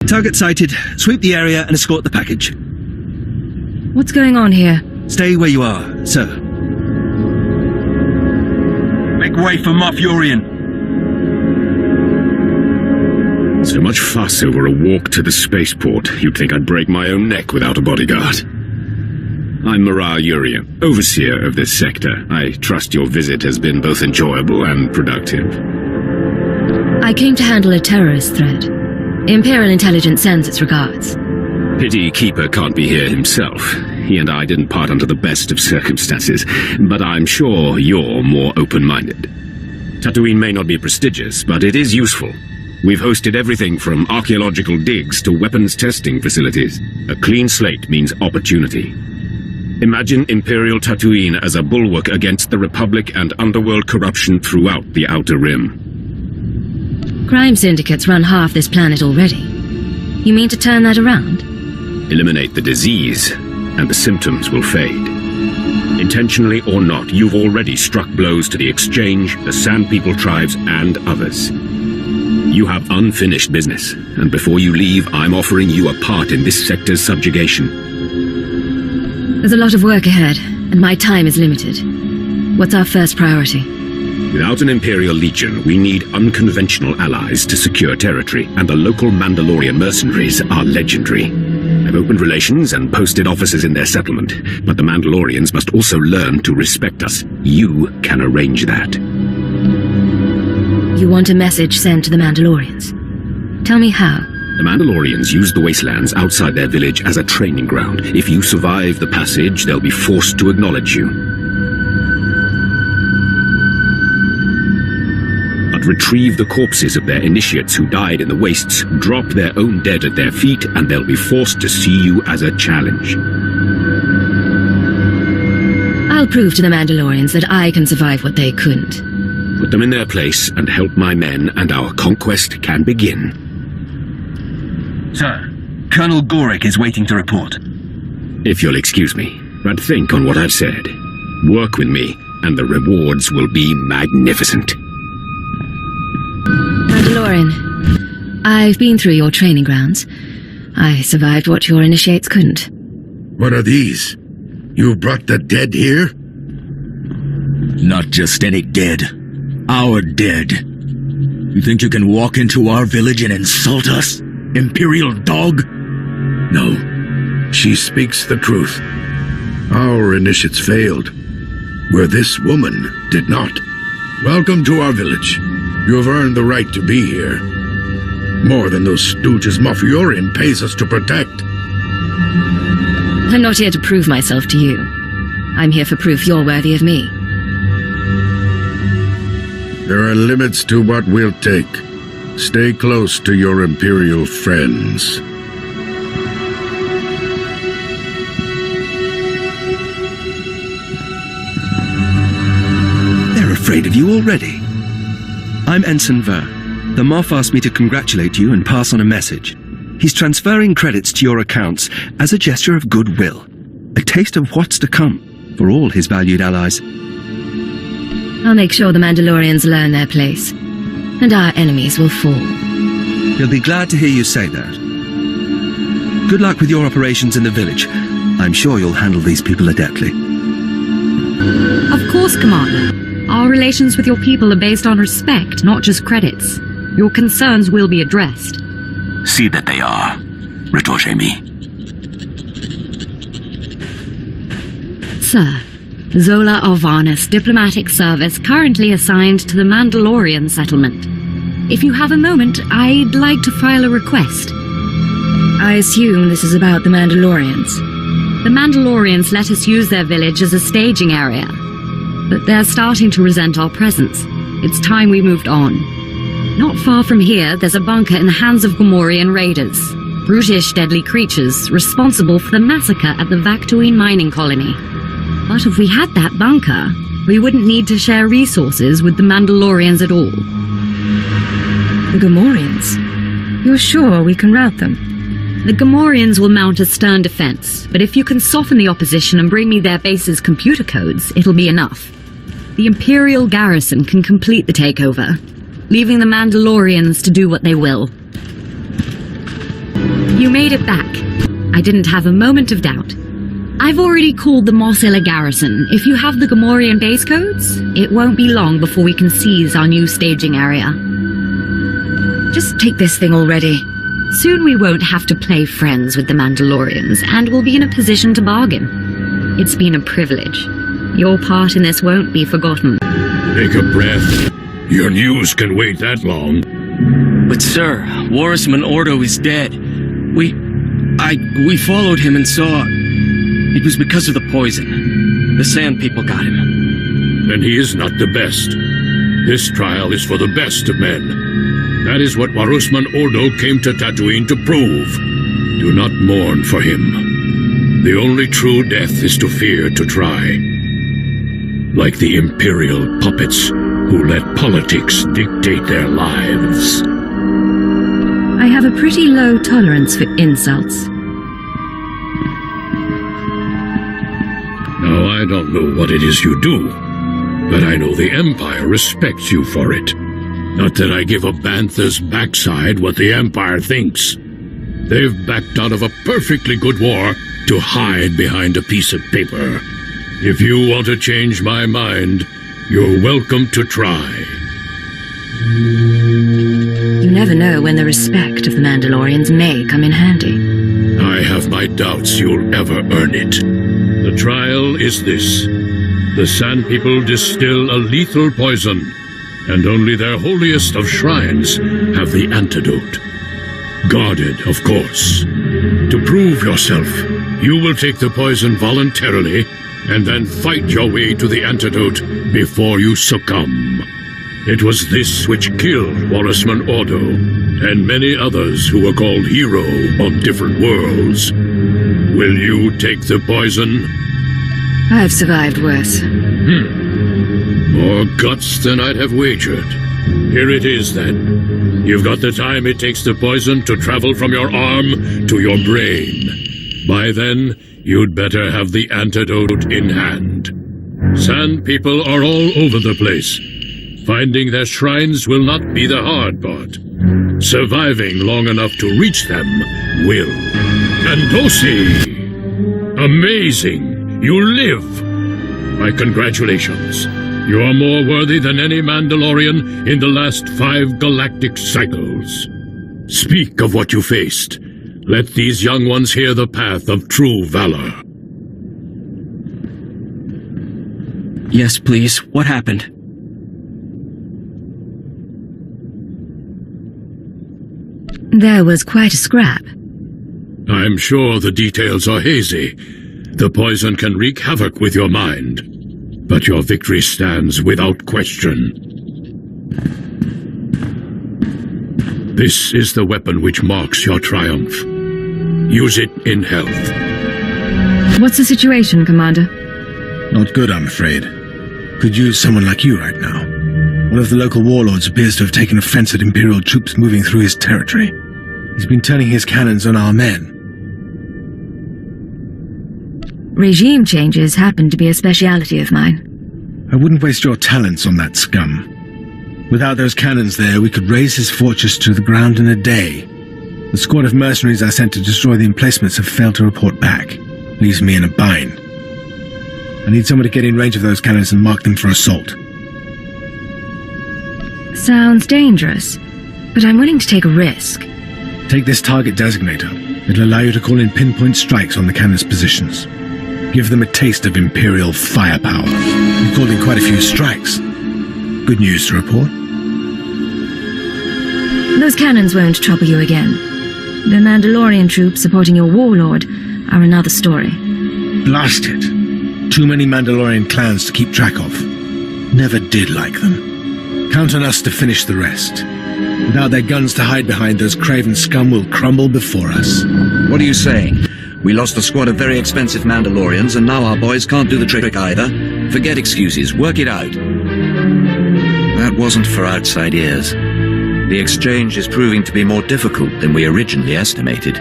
Target sighted. Sweep the area and escort the package. What's going on here? Stay where you are, sir. Make way for Moff-Yorian. So much fuss over a walk to the spaceport. You'd think I'd break my own neck without a bodyguard. I'm Mara Yuria, overseer of this sector. I trust your visit has been both enjoyable and productive. I came to handle a terrorist threat. Imperial Intelligence sends its regards. Pity Keeper can't be here himself. He and I didn't part under the best of circumstances, but I'm sure you're more open-minded. Tatooine may not be prestigious, but it is useful. We've hosted everything from archaeological digs to weapons testing facilities. A clean slate means opportunity. Imagine Imperial Tatooine as a bulwark against the Republic and underworld corruption throughout the Outer Rim. Crime syndicates run half this planet already. You mean to turn that around? Eliminate the disease, and the symptoms will fade. Intentionally or not, you've already struck blows to the Exchange, the Sand People tribes, and others. You have unfinished business, and before you leave, I'm offering you a part in this sector's subjugation. There's a lot of work ahead, and my time is limited. What's our first priority? Without an Imperial Legion, we need unconventional allies to secure territory, and the local Mandalorian mercenaries are legendary. I've opened relations and posted officers in their settlement, but the Mandalorians must also learn to respect us. You can arrange that. You want a message sent to the Mandalorians? Tell me how. The Mandalorians use the wastelands outside their village as a training ground. If you survive the passage, they'll be forced to acknowledge you. But retrieve the corpses of their initiates who died in the wastes, drop their own dead at their feet, and they'll be forced to see you as a challenge. I'll prove to the Mandalorians that I can survive what they couldn't. Put them in their place and help my men, and our conquest can begin. Sir, Colonel Gorek is waiting to report. If you'll excuse me, but think on what I've said. Work with me, and the rewards will be magnificent. Mandalorian, I've been through your training grounds. I survived what your initiates couldn't. What are these? You brought the dead here? Not just any dead. Our dead. You think you can walk into our village and insult us? Imperial dog? No. She speaks the truth. Our initiates failed, where this woman did not. Welcome to our village. You have earned the right to be here. More than those stooges Moff-Yorian pays us to protect. I'm not here to prove myself to you. I'm here for proof you're worthy of me. There are limits to what we'll take. Stay close to your Imperial friends. They're afraid of you already. I'm Ensign Ver. The Moff asked me to congratulate you and pass on a message. He's transferring credits to your accounts as a gesture of goodwill. A taste of what's to come for all his valued allies. I'll make sure the Mandalorians learn their place, and our enemies will fall. He'll be glad to hear you say that. Good luck with your operations in the village. I'm sure you'll handle these people adeptly. Of course, Commander. Our relations with your people are based on respect, not just credits. Your concerns will be addressed. See that they are. Retoche-me. Sir, Zola Alvarnis Diplomatic Service currently assigned to the Mandalorian settlement. If you have a moment, I'd like to file a request. I assume this is about the Mandalorians. The Mandalorians let us use their village as a staging area, but they're starting to resent our presence. It's time we moved on. Not far from here, there's a bunker in the hands of Gamorrean raiders. Brutish, deadly creatures responsible for the massacre at the Tatooine mining colony. But if we had that bunker, we wouldn't need to share resources with the Mandalorians at all. The Gamorreans? You're sure we can rout them? The Gamorreans will mount a stern defense, but if you can soften the opposition and bring me their base's computer codes, it'll be enough. The Imperial garrison can complete the takeover, leaving the Mandalorians to do what they will. You made it back. I didn't have a moment of doubt. I've already called the Mos Illa garrison. If you have the Gamorrean base codes, it won't be long before we can seize our new staging area. Just take this thing already. Soon we won't have to play friends with the Mandalorians, and we'll be in a position to bargain. It's been a privilege. Your part in this won't be forgotten. Take a breath. Your news can wait that long. But sir, Warisman Ordo is dead. We followed him and saw... It was because of the poison. The Sand People got him. Then he is not the best. This trial is for the best of men. That is what Warisman Ordo came to Tatooine to prove. Do not mourn for him. The only true death is to fear to try. Like the Imperial puppets who let politics dictate their lives. I have a pretty low tolerance for insults. Now, I don't know what it is you do, but I know the Empire respects you for it. Not that I give a bantha's backside what the Empire thinks. They've backed out of a perfectly good war to hide behind a piece of paper. If you want to change my mind, you're welcome to try. You never know when the respect of the Mandalorians may come in handy. I have my doubts you'll ever earn it. The trial is this. The Sand People distill a lethal poison, and only their holiest of shrines have the antidote. Guarded, of course. To prove yourself, you will take the poison voluntarily, and then fight your way to the antidote before you succumb. It was this which killed Warisman Ordo, and many others who were called hero on different worlds. Will you take the poison? I've survived worse. More guts than I'd have wagered. Here it is, then. You've got the time it takes the poison to travel from your arm to your brain. By then, you'd better have the antidote in hand. Sand People are all over the place. Finding their shrines will not be the hard part. Surviving long enough to reach them will. Kandosi! Amazing! You live! My congratulations. You are more worthy than any Mandalorian in the last 5 galactic cycles. Speak of what you faced. Let these young ones hear the path of true valor. Yes, please. What happened? There was quite a scrap. I'm sure the details are hazy. The poison can wreak havoc with your mind. But your victory stands without question. This is the weapon which marks your triumph. Use it in health. What's the situation, Commander? Not good, I'm afraid. Could use someone like you right now. One of the local warlords appears to have taken offense at Imperial troops moving through his territory. He's been turning his cannons on our men. Regime changes happen to be a speciality of mine. I wouldn't waste your talents on that scum. Without those cannons there, we could raze his fortress to the ground in a day. The squad of mercenaries I sent to destroy the emplacements have failed to report back. Leaves me in a bind. I need someone to get in range of those cannons and mark them for assault. Sounds dangerous, but I'm willing to take a risk. Take this target designator. It'll allow you to call in pinpoint strikes on the cannon's positions. Give them a taste of Imperial firepower. You've called in quite a few strikes. Good news to report. Those cannons won't trouble you again. The Mandalorian troops supporting your warlord are another story. Blast it. Too many Mandalorian clans to keep track of. Never did like them. Count on us to finish the rest. Without their guns to hide behind, those craven scum will crumble before us. What are you saying? We lost a squad of very expensive Mandalorians, and now our boys can't do the trick either? Forget excuses. Work it out. That wasn't for outside ears. The exchange is proving to be more difficult than we originally estimated.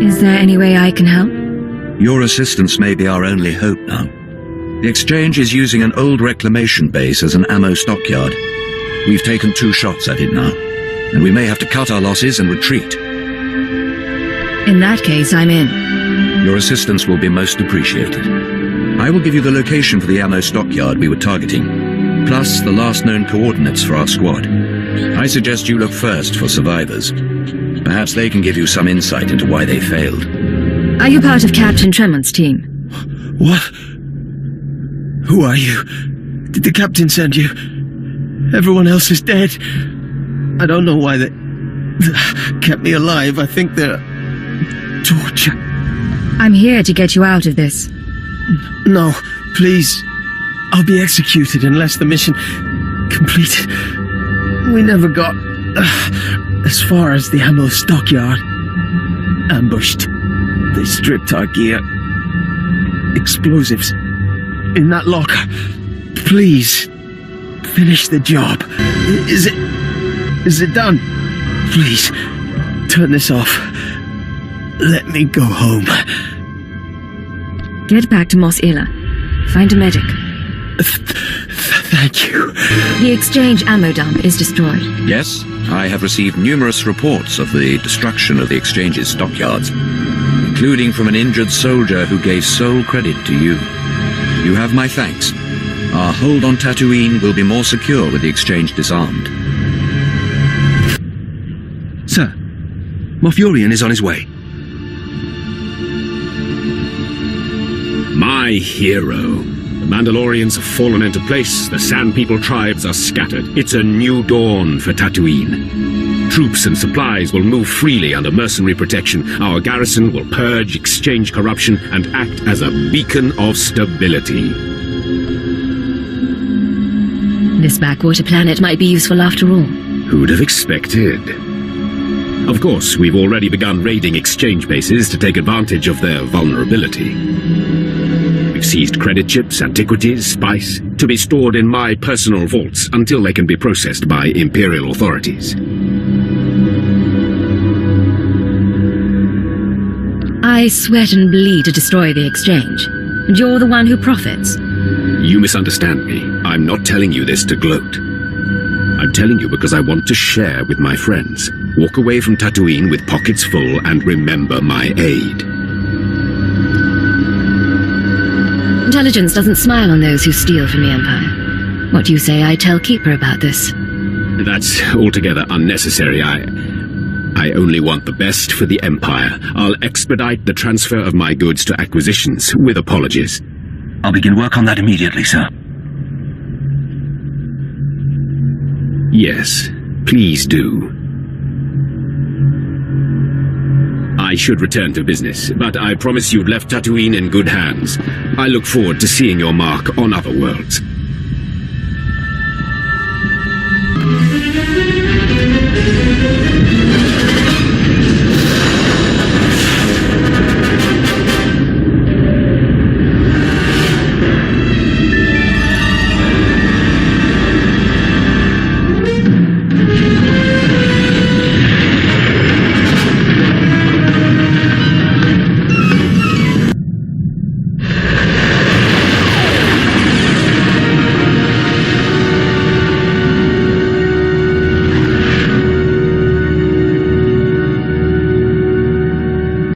Is there any way I can help? Your assistance may be our only hope now. The exchange is using an old reclamation base as an ammo stockyard. We've taken 2 shots at it now. and we may have to cut our losses and retreat. In that case, I'm in. Your assistance will be most appreciated. I will give you the location for the ammo stockyard we were targeting, plus the last known coordinates for our squad. I suggest you look first for survivors. Perhaps they can give you some insight into why they failed. Are you part of Captain Tremont's team? What? Who are you? Did the captain send you? Everyone else is dead. I don't know why they kept me alive. I think they're torture. I'm here to get you out of this. No, please. I'll be executed unless the mission completed. We never got as far as the ammo stockyard. Ambushed. They stripped our gear. Explosives. In that locker. Please. Finish the job. Is it done? Please. Turn this off. Let me go home. Get back to Mos Ila. Find a medic. Thank you. The exchange ammo dump is destroyed. Yes, I have received numerous reports of the destruction of the exchange's stockyards, including from an injured soldier who gave sole credit to you. You have my thanks. Our hold on Tatooine will be more secure with the exchange disarmed. Sir, Moff Yorian is on his way. My hero. The Mandalorians have fallen into place, the Sand People tribes are scattered. It's a new dawn for Tatooine. Troops and supplies will move freely under mercenary protection. Our garrison will purge exchange corruption and act as a beacon of stability. This backwater planet might be useful after all. Who'd have expected? Of course, we've already begun raiding exchange bases to take advantage of their vulnerability. We've seized credit chips, antiquities, spice, to be stored in my personal vaults until they can be processed by Imperial authorities. I sweat and bleed to destroy the exchange, and you're the one who profits. You misunderstand me. I'm not telling you this to gloat. I'm telling you because I want to share with my friends. Walk away from Tatooine with pockets full and remember my aid. Intelligence doesn't smile on those who steal from the Empire. What do you say I tell Keeper about this? That's altogether unnecessary. I only want the best for the Empire. I'll expedite the transfer of my goods to acquisitions, with apologies. I'll begin work on that immediately, sir. Yes, please do. I should return to business, but I promise you've left Tatooine in good hands. I look forward to seeing your mark on other worlds.